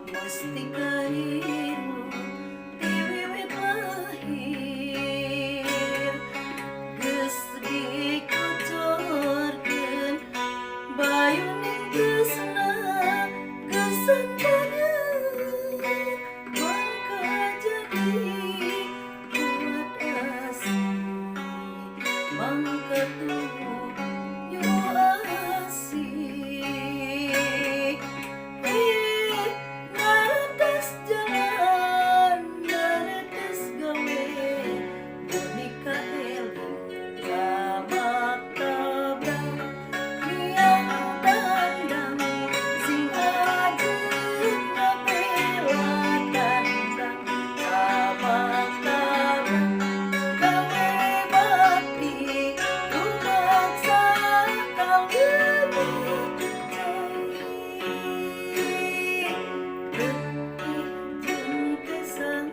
Gusti kahirup ti wiwit lahir geus dikocorkeun bayuning tresna geus santeureun mangka jadi buat asih mangka tubuh yu asih ngaredes jalan ngaredes gawe bonika eling tabak-tabak niang dandang sing ajeut ngabela dandang tabak-tabak gawe bakti rumaksa kawin getih jeung kesang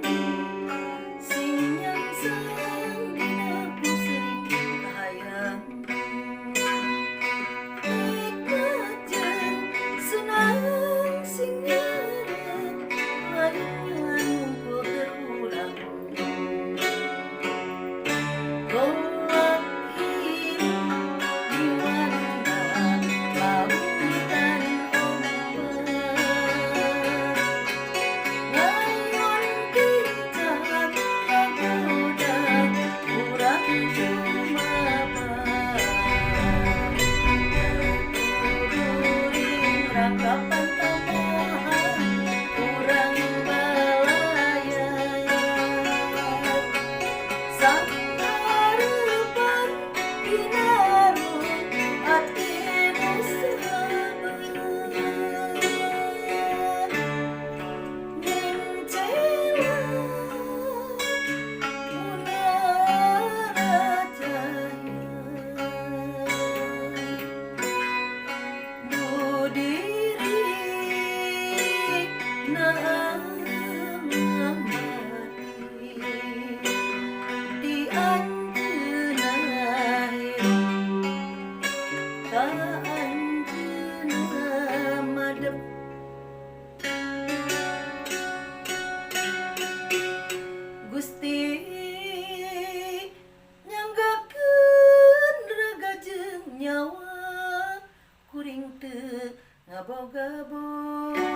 sing nyangsang dina pusing kahayang nikmat jeung senang sing nyeureut layungan ngumpul berulang golak hirup di warna lautan ombak layon kicap kabudak urang jumapak tururing rangkapan tambahan urang balayan sakarepan ginarup ati nu sahabat nyencela munara cahaya budiri naamati di anjeunna hirup ka anjeunna madep Gusti nyanggakeun raga jeung nyawa kuring teu ngaboga-boga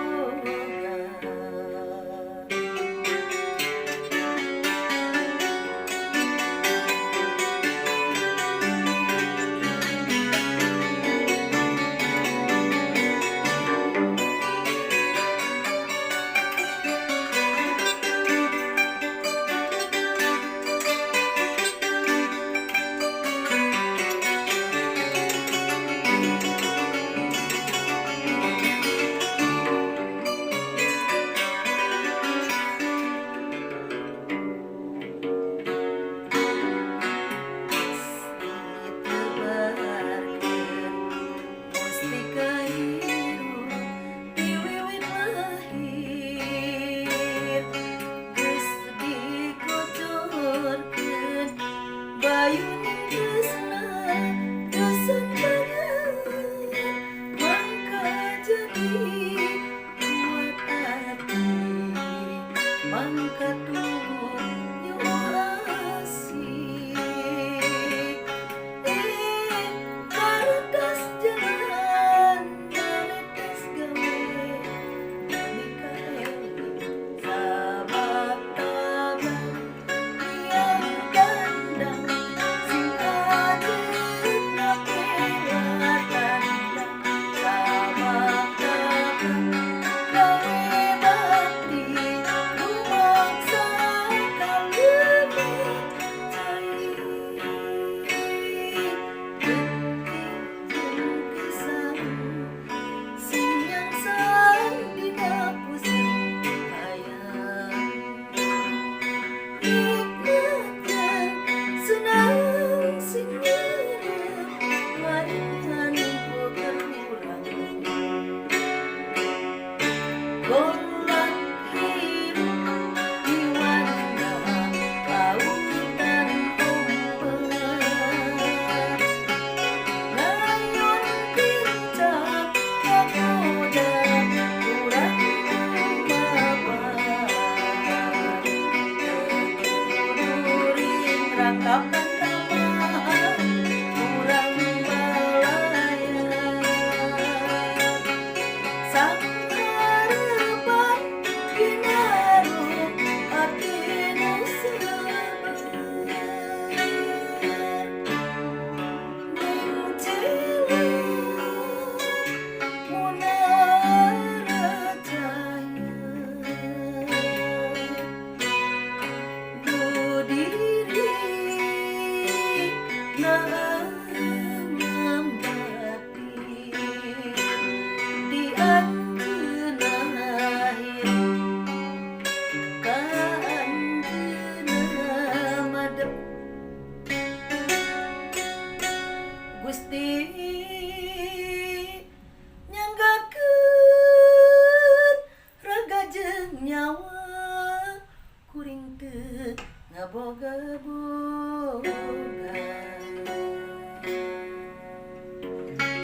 Gusti kahirup ti wiwit lahir geus dikocorkeun bayuning tresna geus santeureun mangka jadi buat ati mangka tubuh yu asih ngaredes jalan ngaredes gawe bonika eling tabak-tabak niang dandang sing ajeut ngabela dandang tabak-tabak gawe bakti rumaksa kawin cai kesang sing nyangsang dina pusing kahayang nikmat jeung senang sing nyeureut layungan ngumpul berulang golak